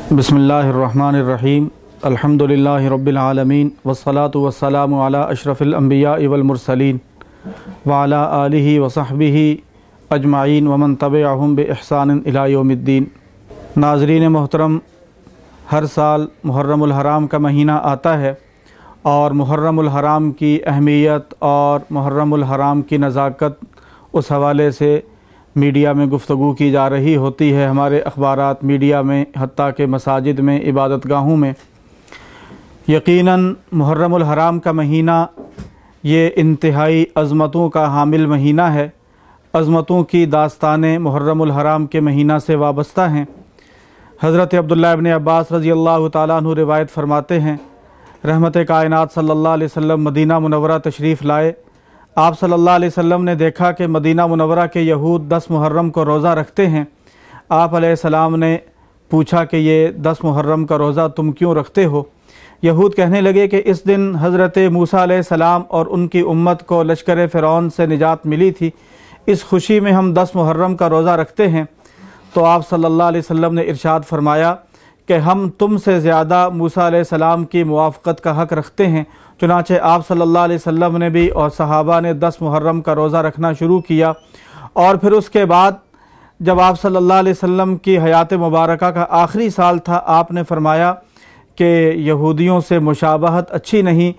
بسم اللہ الرحمن الرحیم الحمدللہ رب العالمین والصلاة والسلام علی اشرف الانبیاء والمرسلین وعلی آلہ وصحبہ اجمعین ومن تبعہم بإحسان الی یوم الدین۔ ناظرین محترم، ہر سال محرم الحرام کا مہینہ آتا ہے اور محرم الحرام کی اہمیت اور محرم الحرام کی نزاکت اس حوالے سے میڈیا میں گفتگو کی جا رہی ہوتی ہے، ہمارے اخبارات، میڈیا میں، حتیٰ کہ مساجد میں، عبادت گاہوں میں۔ یقیناً محرم الحرام کا مہینہ یہ انتہائی عظمتوں کا حامل مہینہ ہے۔ عظمتوں کی داستانیں محرم الحرام کے مہینہ سے وابستہ ہیں۔ حضرت عبداللہ ابن عباس رضی اللہ تعالیٰ عنہ روایت فرماتے ہیں، رحمت کائنات صلی اللہ علیہ وسلم مدینہ منورہ تشریف لائے۔ آپ صلی اللہ علیہ وسلم نے دیکھا کہ مدینہ منورہ کے یہود 10 محرم کو روزہ رکھتے ہیں۔ آپ علیہ السلام نے پوچھا کہ یہ 10 محرم کا روزہ تم کیوں رکھتے ہو؟ یہود کہنے لگے کہ اس دن حضرت موسیٰ علیہ السلام اور ان کی امت کو لشکر فرعون سے نجات ملی تھی، اس خوشی میں ہم 10 محرم کا روزہ رکھتے ہیں۔ تو آپ صلی اللہ علیہ وسلم نے ارشاد فرمایا کہ ہم تم سے زیادہ موسیٰ علیہ السلام کی موافقت کا حق رکھتے ہیں۔ چنانچہ آپ صلی اللہ علیہ وسلم نے بھی اور صحابہ نے 10 محرم کا روزہ رکھنا شروع کیا، اور پھر اس کے بعد جب آپ صلی اللہ علیہ وسلم کی حیات مبارکہ کا آخری سال تھا، آپ نے فرمایا کہ یہودیوں سے مشابہت اچھی نہیں،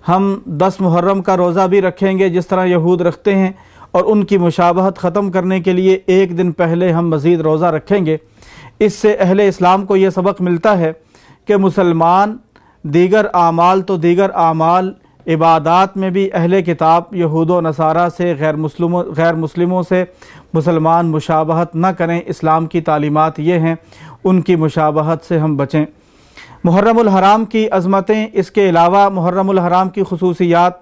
ہم 10 محرم کا روزہ بھی رکھیں گے جس طرح یہود رکھتے ہیں، اور ان کی مشابہت ختم کرنے کے لیے ایک دن پہلے ہم مزید روزہ رکھیں گے۔ اس سے اہل اسلام کو یہ سبق ملتا ہے کہ مسلمان دیگر اعمال تو دیگر اعمال، عبادات میں بھی اہل کتاب یہود و نصارہ سے، غیر مسلموں سے مسلمان مشابہت نہ کریں۔ اسلام کی تعلیمات یہ ہیں، ان کی مشابہت سے ہم بچیں۔ محرم الحرام کی عظمتیں، اس کے علاوہ محرم الحرام کی خصوصیات،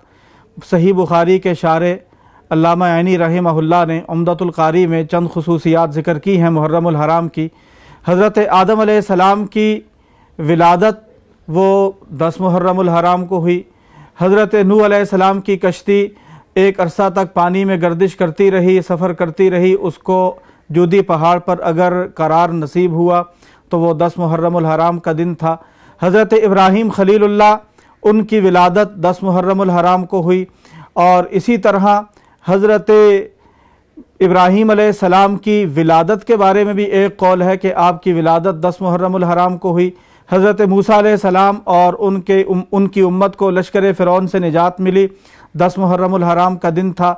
صحیح بخاری کے شارح علامہ عینی رحمہ اللہ نے عمدۃ القاری میں چند خصوصیات ذکر کی ہیں محرم الحرام کی۔ حضرت آدم علیہ السلام کی ولادت وہ 10 محرم الحرام کو ہوئی۔ حضرت نوح علیہ السلام کی کشتی ایک عرصہ تک پانی میں گردش کرتی رہی، سفر کرتی رہی، اس کو جودی پہاڑ پر اگر قرار نصیب ہوا تو وہ 10 محرم الحرام کا دن تھا۔ حضرت ابراہیم خلیل اللہ، ان کی ولادت 10 محرم الحرام کو ہوئی، اور اسی طرح حضرت ابراہیم علیہ السلام کی ولادت کے بارے میں بھی ایک قول ہے کہ آپ کی ولادت 10 محرم الحرام کو ہوئی۔ حضرت موسیٰ علیہ السلام اور ان کی امت کو لشکر فرعون سے نجات ملی، 10 محرم الحرام کا دن تھا۔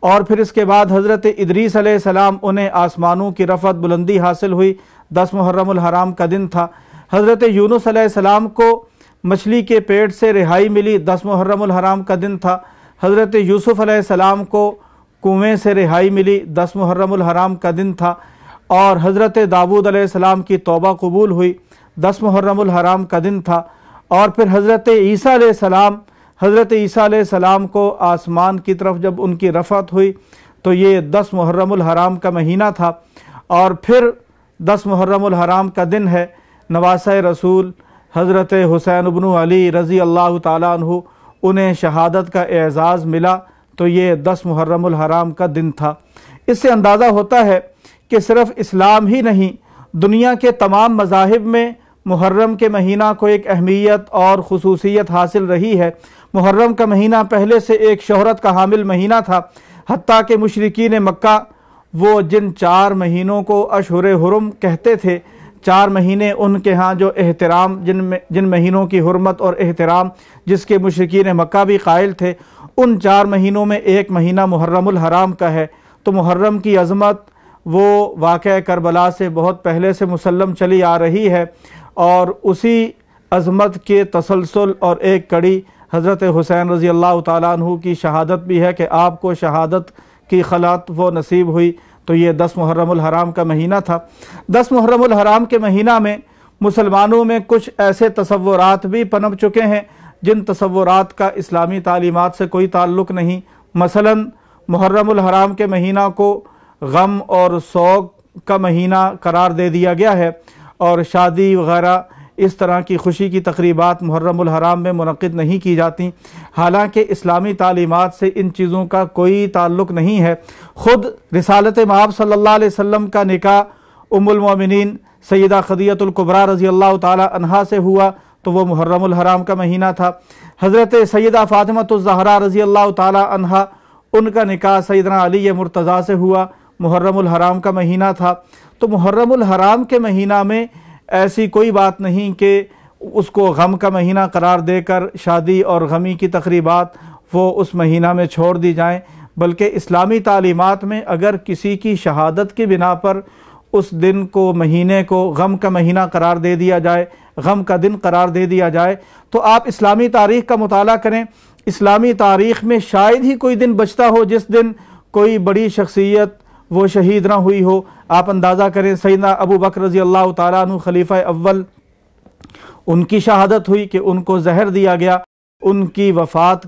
اور پھر اس کے بعد حضرت ادریس علیہ السلام، انہیں آسمانوں کی رفعت بلندی حاصل ہوئی، 10 محرم الحرام کا دن تھا۔ حضرت یونس علیہ السلام کو مچھلی کے پیٹ سے رہائی ملی، 10 محرم الحرام کا دن تھا۔ حضرت یوسف علیہ السلام کو کنویں سے رہائی ملی، 10 محرم الحرام کا دن تھا۔ اور حضرت داؤد علیہ السلام کی توبہ قبول ہوئی، 10 محرم الحرام کا دن تھا۔ اور پھر حضرت عیسیٰ علیہ السلام کو آسمان کی طرف جب ان کی رفعت ہوئی تو یہ 10 محرم الحرام کا مہینہ تھا۔ اور پھر 10 محرم الحرام کا دن ہے نواسۂ رسول حضرت حسین بن علی رضی اللہ تعالیٰ عنہ، انہیں شہادت کا اعزاز ملا، تو یہ 10 محرم الحرام کا دن تھا۔ اس سے اندازہ ہوتا ہے کہ صرف اسلام ہی نہیں، دنیا کے تمام مذاہب میں محرم کے مہینہ کو ایک اہمیت اور خصوصیت حاصل رہی ہے۔ محرم کا مہینہ پہلے سے ایک شہرت کا حامل مہینہ تھا، حتیٰ کہ مشرکین مکہ وہ جن 4 مہینوں کو اشہر حرم کہتے تھے، 4 مہینے ان کے ہاں جو احترام، جن مہینوں کی حرمت اور احترام جس کے مشرکین مکہ بھی قائل تھے، ان 4 مہینوں میں ایک مہینہ محرم الحرام کا ہے۔ تو محرم کی عظمت وہ واقعہ کربلا سے بہت پہلے سے مسلم چلی آ رہی ہے، اور اسی عظمت کے تسلسل اور ایک کڑی حضرت حسین رضی اللہ تعالیٰ عنہ کی شہادت بھی ہے کہ آپ کو شہادت کی خلعت وہ نصیب ہوئی، تو یہ 10 محرم الحرام کا مہینہ تھا۔ 10 محرم الحرام کے مہینہ میں مسلمانوں میں کچھ ایسے تصورات بھی پنپ چکے ہیں جن تصورات کا اسلامی تعلیمات سے کوئی تعلق نہیں۔ مثلا محرم الحرام کے مہینہ کو غم اور سوگ کا مہینہ قرار دے دیا گیا ہے، اور شادی وغیرہ اس طرح کی خوشی کی تقریبات محرم الحرام میں منعقد نہیں کی جاتی، حالانکہ اسلامی تعلیمات سے ان چیزوں کا کوئی تعلق نہیں ہے۔ خود رسالت مآب صلی اللہ علیہ وسلم کا نکاح ام المومنین سیدہ خدیجۃ الکبریٰ رضی اللہ تعالی عنہا سے ہوا تو وہ محرم الحرام کا مہینہ تھا۔ حضرت سیدہ فاطمۃ الزہراء رضی اللہ تعالی عنہا، ان کا نکاح سیدنا علی مرتضیٰ سے ہوا، محرم الحرام کا مہینہ تھا۔ تو محرم الحرام کے مہینہ میں ایسی کوئی بات نہیں کہ اس کو غم کا مہینہ قرار دے کر شادی اور غمی کی تقریبات وہ اس مہینہ میں چھوڑ دی جائیں، بلکہ اسلامی تعلیمات میں اگر کسی کی شہادت کی بنا پر اس دن کو، مہینے کو غم کا مہینہ قرار دے دیا جائے، غم کا دن قرار دے دیا جائے، تو آپ اسلامی تاریخ کا مطالعہ کریں۔ اسلامی تاریخ میں شاید ہی کوئی دن بچتا ہو جس دن کوئی بڑی شخصیت وہ شہید نہ ہوئی ہو۔ آپ اندازہ کریں سیدنا ابو بکر رضی اللہ تعالیٰ عنہ خلیفہ اول، ان کی شہادت ہوئی کہ ان کو زہر دیا گیا، ان کی وفات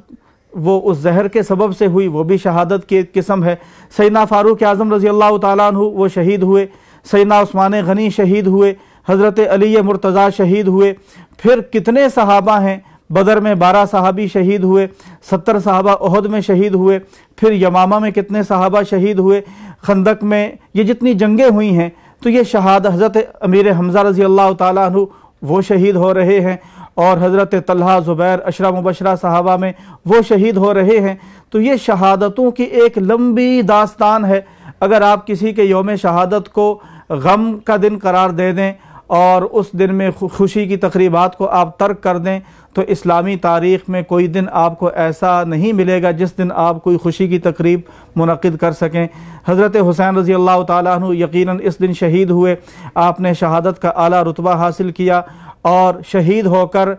وہ اس زہر کے سبب سے ہوئی، وہ بھی شہادت کی ایک قسم ہے۔ سیدنا فاروق اعظم رضی اللہ تعالیٰ عنہ وہ شہید ہوئے، سیدنا عثمان غنی شہید ہوئے، حضرت علی مرتضیٰ شہید ہوئے، پھر کتنے صحابہ ہیں، بدر میں 12 صحابی شہید ہوئے، 70 صحابہ احد میں شہید ہوئے، پھر یمامہ میں کتنے صحابہ شہید ہوئے، خندق میں، یہ جتنی جنگیں ہوئی ہیں تو یہ شہادت، حضرت امیر حمزہ رضی اللہ تعالیٰ عنہ وہ شہید ہو رہے ہیں، اور حضرت طلحہ، زبیر، عشرہ مبشرہ صحابہ میں وہ شہید ہو رہے ہیں۔ تو یہ شہادتوں کی ایک لمبی داستان ہے۔ اگر آپ کسی کے یوم شہادت کو غم کا دن قرار دے دیں اور اس دن میں خوشی کی تقریبات کو آپ ترک کر دیں تو اسلامی تاریخ میں کوئی دن آپ کو ایسا نہیں ملے گا جس دن آپ کوئی خوشی کی تقریب منعقد کر سکیں۔ حضرت حسین رضی اللہ تعالیٰ عنہ یقیناً اس دن شہید ہوئے، آپ نے شہادت کا اعلیٰ رتبہ حاصل کیا، اور شہید ہو کر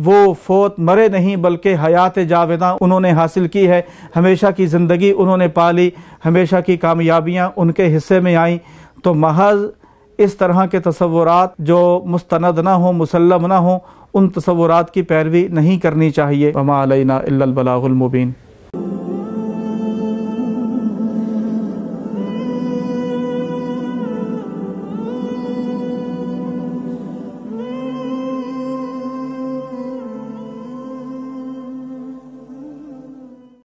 وہ فوت مرے نہیں بلکہ حیات جاوداں انہوں نے حاصل کی ہے، ہمیشہ کی زندگی انہوں نے پالی، ہمیشہ کی کامیابیاں ان کے حصے میں آئیں۔ تو محض اس طرح کے تصورات جو مستند نہ ہوں، مسلم نہ ہوں، ان تصورات کی پیروی نہیں کرنی چاہیے۔ وما علینا الا البلاغ المبین۔